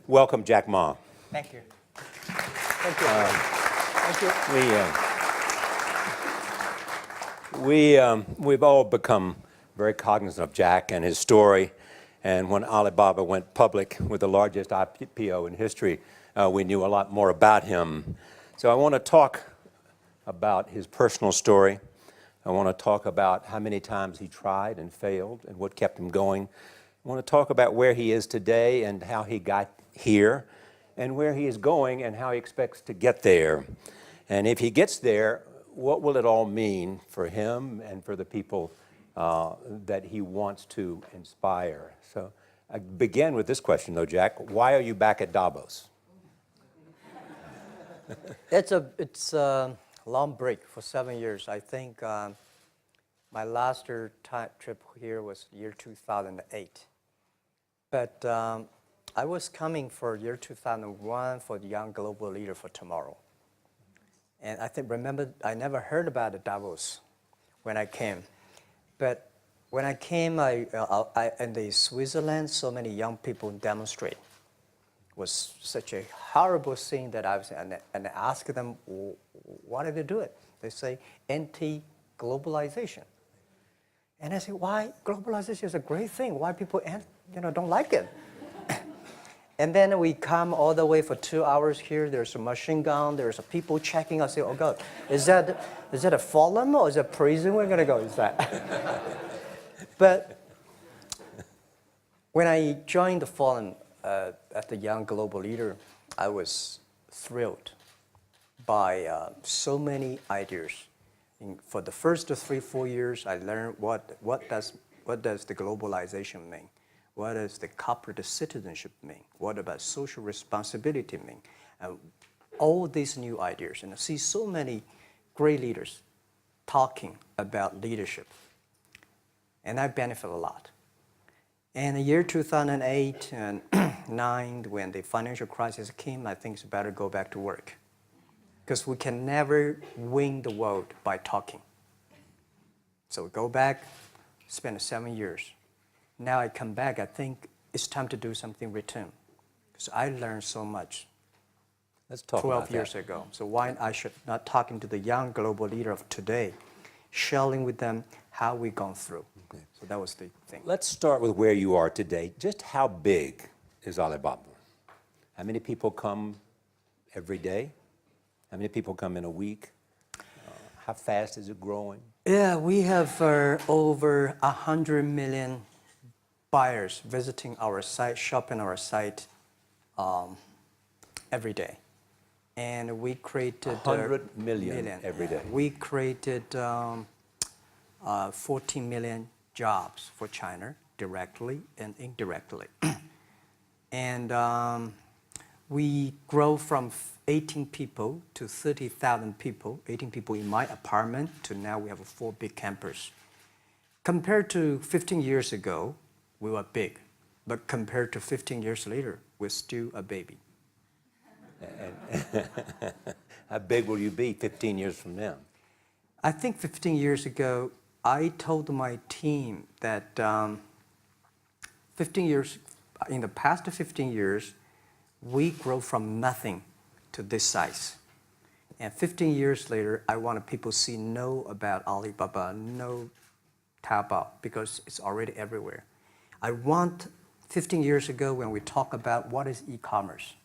welcome Jack Ma. Thank you. Thank you. We've all become very cognizant of Jack and his story. And when Alibaba went public with the largest IPO in history, we knew a lot more about him. So I want to talk about his personal story. I want to talk about how many times he tried and failed and what kept him going. I want to talk about where he is today and how he got here, and where he is going and how he expects to get there. And if he gets there, what will it all mean for him and for the people that he wants to inspire? So I begin with this question, though, Jack. Why are you back at Davos? It's a long break for 7 years. I think my last trip here was year 2008. But I was coming for year 2001 for the Young Global Leader for Tomorrow. And remember, I never heard about the Davos when I came. But when I came, in the Switzerland, so many young people demonstrate. It was such a horrible scene that and I asked them, why did they do it? They say, anti-globalization. And I say, why? Globalization is a great thing. Why people don't like it? And then we come all the way for 2 hours here. There's a machine gun. There's people checking. I say, oh God, is that a forum or is it a prison we're going to go? Is that? But when I joined the forum at the Young Global Leader, I was thrilled by so many ideas. For the first 3-4 years, I learned what does the globalization mean? What does the corporate citizenship mean? What about social responsibility mean? All these new ideas, and I see so many great leaders talking about leadership, and I benefit a lot. And the year 2008 and 2009, when the financial crisis came, I think it's better to go back to work, because we can never win the world by talking. So we go back, spend 7 years. Now I come back, I think it's time to do something return. Because I learned so much. Let's talk 12 years ago. So why I should not talking to the young global leader of today, sharing with them how we've gone through. Okay. So that was the thing. Let's start with where you are today. Just how big is Alibaba? How many people come every day? How many people come in a week? How fast is it growing? Yeah, we have over 100 million buyers visiting our site, shopping our site every day. And we created 100 million every day. We created 14 million jobs for China, directly and indirectly. And we grow from 18 people to 30,000 people, 18 people in my apartment, to now we have a 4 big campus. Compared to 15 years ago, we were big, but compared to 15 years later, we're still a baby. How big will you be 15 years from now? I think 15 years ago, I told my team that in the past 15 years, we grow from nothing to this size. And 15 years later, I want people to know about Alibaba, know Taobao, because it's already everywhere. I want 15 years ago when we talk about what is e-commerce,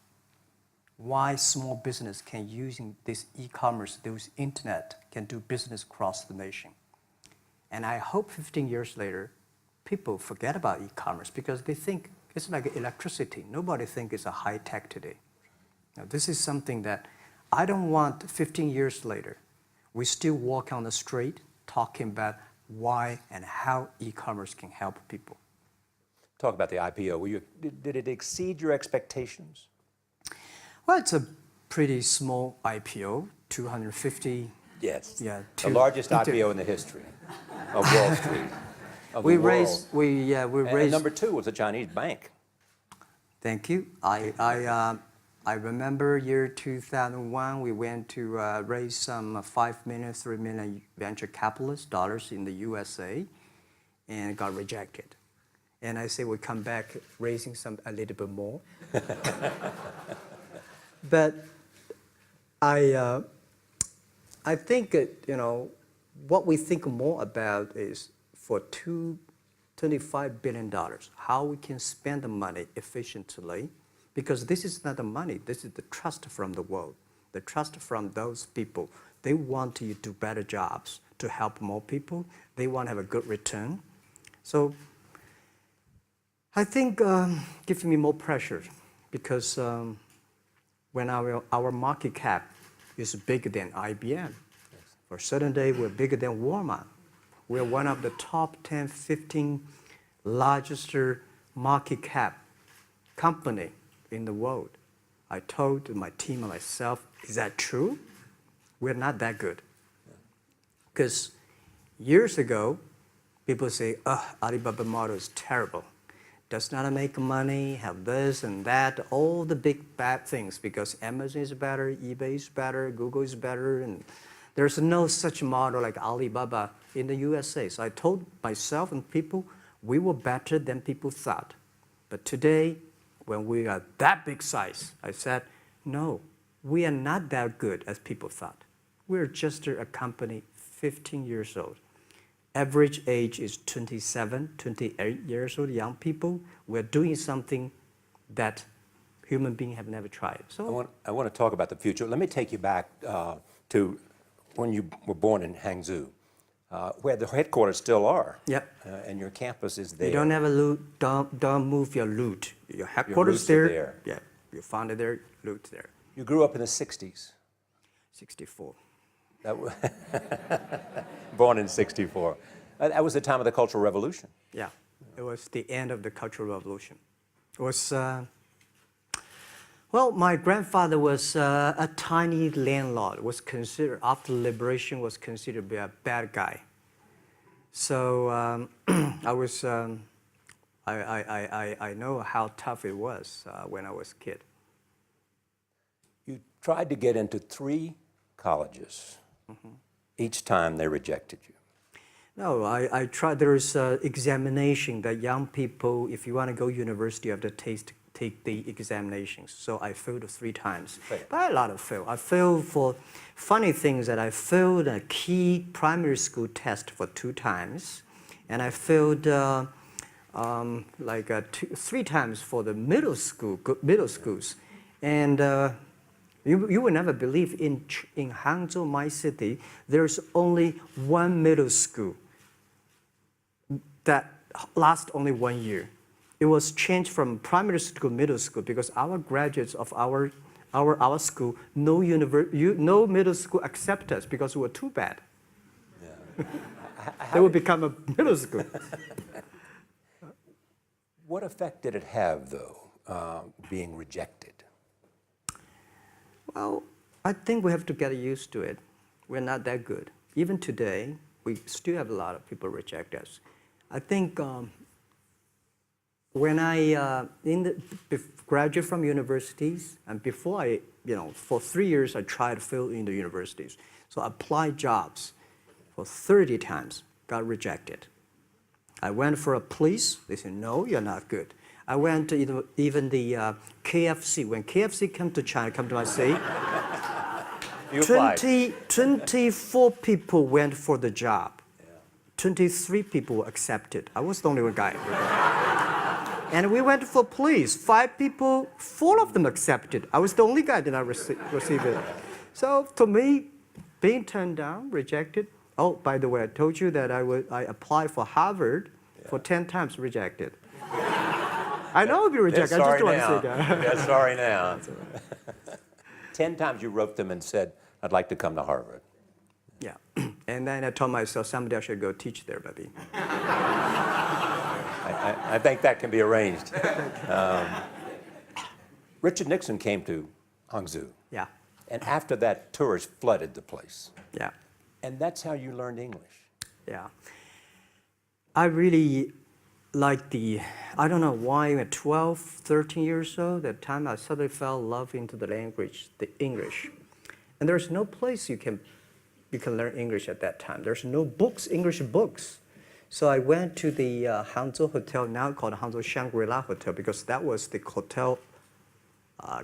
why small business can using this e-commerce, this internet, can do business across the nation. And I hope 15 years later, people forget about e-commerce because they think it's like electricity. Nobody thinks it's a high tech today. Now, this is something that I don't want 15 years later, we still walk on the street talking about why and how e-commerce can help people. Talk about the IPO. Did it exceed your expectations? Well, it's a pretty small IPO, 250. Yes. Yeah. The largest IPO in the history of Wall Street. We raised. And number 2 was a Chinese bank. Thank you. I remember year 2001. We went to raise some 5 million, 3 million venture capitalist dollars in the USA, and got rejected. And I say we come back raising a little bit more. But I think, what we think more about is for $25 billion, how we can spend the money efficiently, because this is not the money, this is the trust from the world, the trust from those people. They want you to do better jobs, to help more people. They want to have a good return. So I think gives me more pressure, because when our market cap is bigger than IBM, for a certain day we're bigger than Walmart. We're one of the top 10, 15 largest market cap company in the world. I told my team and myself, is that true? We're not that good. Because years ago, people say, Alibaba model is terrible. Does not make money, have this and that, all the big bad things, because Amazon is better, eBay is better, Google is better, and there's no such model like Alibaba in the USA. So I told myself and people, we were better than people thought. But today, when we are that big size, I said, no, we are not that good as people thought. We're just a company 15 years old. Average age is 27, 28 years old, young people. We're doing something that human beings have never tried. So I want to talk about the future. Let me take you back to when you were born in Hangzhou, where the headquarters still are. Yep. And your campus is there. You don't have a loot, don't move your loot. Your headquarters roots are there. there. Yeah, you found it there, loot there. You grew up in the 60s. 64. Born in 64. That was the time of the Cultural Revolution. Yeah, it was the end of the Cultural Revolution. It was, well, my grandfather was a tiny landlord, was considered, after liberation, was considered to be a bad guy. So I know how tough it was when I was a kid. You tried to get into 3 colleges. Each time they rejected you. No, I tried. There is an examination that young people, if you want to go university, you have to take the examinations. So I failed 3 times. Right. But a lot of fail. I failed for funny things that I failed a key primary school test for 2 times. And I failed 3 times for the middle schools. And you will never believe in Hangzhou, my city, there's only 1 middle school that lasts only 1 year. It was changed from primary school to middle school because our graduates of our school, no middle school accept us because we were too bad. Yeah. They would become a middle school. What effect did it have, though, being rejected? Well, I think we have to get used to it. We're not that good. Even today, we still have a lot of people reject us. I think when I graduated from universities, and before I, for 3 years, I tried to fill in the universities. So I applied jobs for 30 times, got rejected. I went for a police, they said, no, you're not good. I went to even the KFC. When KFC come to China, come to my city, 24 people went for the job. 23 people were accepted. I was the only one guy. And we went for police. 5 people, 4 of them accepted. I was the only guy that did not receive it. So to me, being turned down, rejected. Oh, by the way, I told you that I applied for Harvard for 10 times, rejected. I know I'll be rejected. I just don't want to say that. They're sorry now. 10 times you wrote them and said, I'd like to come to Harvard. Yeah. And then I told myself, someday I should go teach there, maybe. I think that can be arranged. Richard Nixon came to Hangzhou. Yeah. And after that, tourists flooded the place. Yeah. And that's how you learned English. Yeah. I really like I don't know why, at 12, 13 years old, that time I suddenly fell in love into the language, the English. And there's no place you can learn English at that time. There's no books, English books. So I went to the Hangzhou Hotel, now called Hangzhou Shangri-La Hotel, because that was the hotel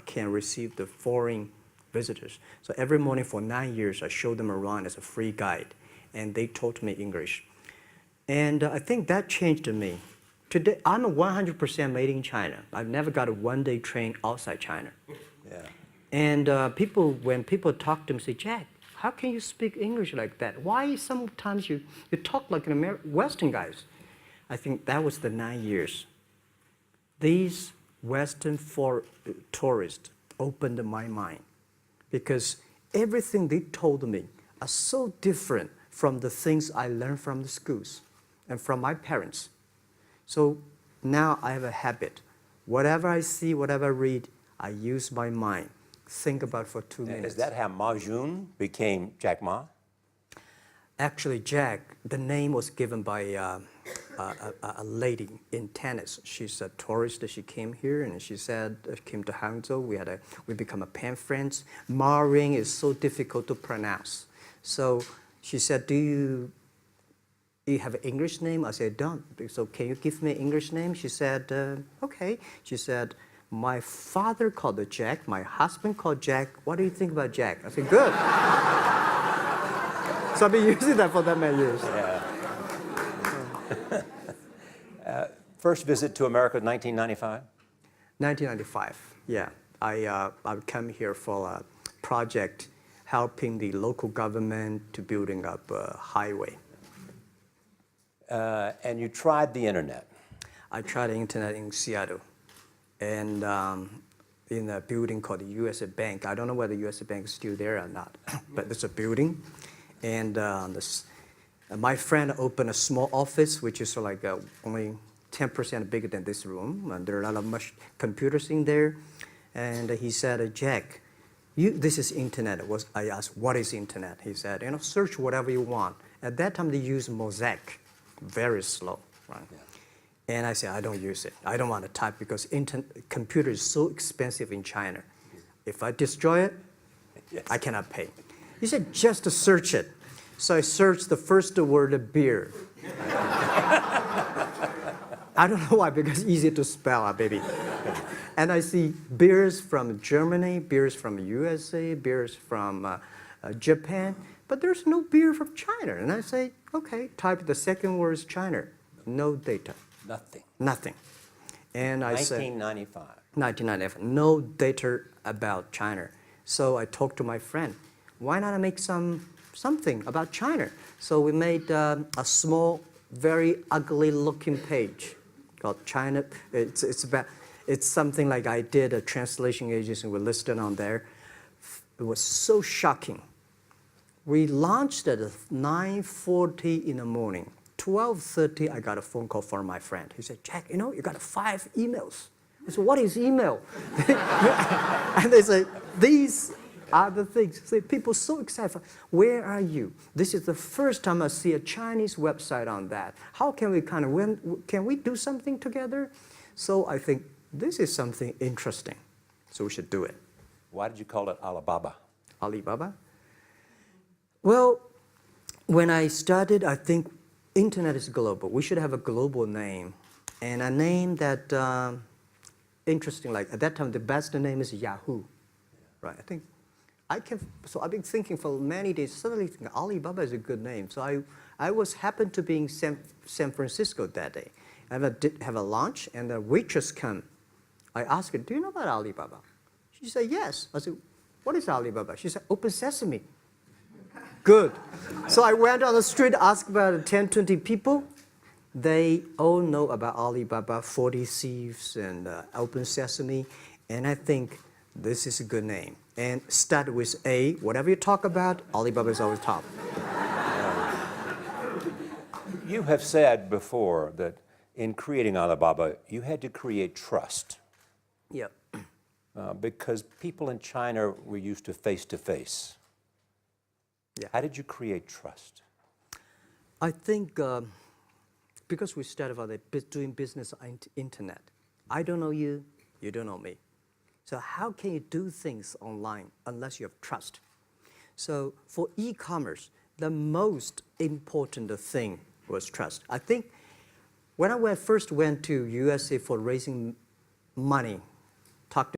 can receive the foreign visitors. So every morning for 9 years, I showed them around as a free guide, and they taught me English. And I think that changed me. Today, I'm 100% made in China. I've never got a one-day train outside China. Yeah. And when people talk to me, say, Jack, how can you speak English like that? Why sometimes you talk like an Western guys? I think that was the 9 years. These Western tourists opened my mind because everything they told me are so different from the things I learned from the schools and from my parents. So now I have a habit. Whatever I see, whatever I read, I use my mind. Think about for 2 minutes. Is that how Ma Jun became Jack Ma? Actually, Jack, the name was given by a lady in tennis. She's a tourist. She came here and she said, came to Hangzhou. We become a pen friends. Ma Ring is so difficult to pronounce. So she said, do you have an English name? I said, don't. So can you give me an English name? She said, okay. She said, my father called it Jack. My husband called Jack. What do you think about Jack? I said, good. So I've been using that for that many years. Yeah. First visit to America, 1995? 1995, yeah. I came here for a project helping the local government to building up a highway. And you tried the internet. I tried the internet in Seattle. And in a building called the U.S. Bank. I don't know whether the U.S. Bank is still there or not, but it's a building. And my friend opened a small office, which is like only 10% bigger than this room. And there are a lot of computers in there. And he said, Jack, this is internet. I asked, what is internet? He said, search whatever you want. At that time, they used Mosaic, very slow, right? Yeah. And I said, I don't use it. I don't want to type because computer is so expensive in China. If I destroy it, yes, I cannot pay. He said, just to search it. So I searched the first word, beer. I don't know why, because it's easy to spell, baby. And I see beers from Germany, beers from USA, beers from Japan, but there's no beer from China. And I say, okay, type the second word is China. No data. Nothing. Nothing. And I said, 1995. 1995, no data about China. So I talked to my friend, why not make something about China? So we made a small, very ugly looking page called China. It's something like I did a translation agency, we listed on there. It was so shocking. We launched at 9:40 in the morning. 12:30, I got a phone call from my friend. He said, Jack, you got 5 emails. I said, what is email? And they say, these are the things. So people so excited. Where are you? This is the first time I see a Chinese website on that. How can we can we do something together? So I think this is something interesting. So we should do it. Why did you call it Alibaba? Alibaba? Well, when I started, I think internet is global. We should have a global name. And a name that, interesting, like at that time, the best name is Yahoo. Right? So I've been thinking for many days, suddenly think Alibaba is a good name. So I happened to be in San Francisco that day. I did have a lunch, and the waitress came. I asked her, do you know about Alibaba? She said, yes. I said, what is Alibaba? She said, Open Sesame. Good. So I went on the street, asked about 10, 20 people. They all know about Alibaba, 40 Thieves, and Open Sesame. And I think this is a good name. And start with A. Whatever you talk about, Alibaba is always top. You have said before that in creating Alibaba, you had to create trust. Yep. Because people in China were used to face-to-face. Yeah. How did you create trust? I think because we started about doing business on internet. I don't know you, you don't know me. So how can you do things online unless you have trust? So for e-commerce, the most important thing was trust. I think when I first went to USA for raising money, talked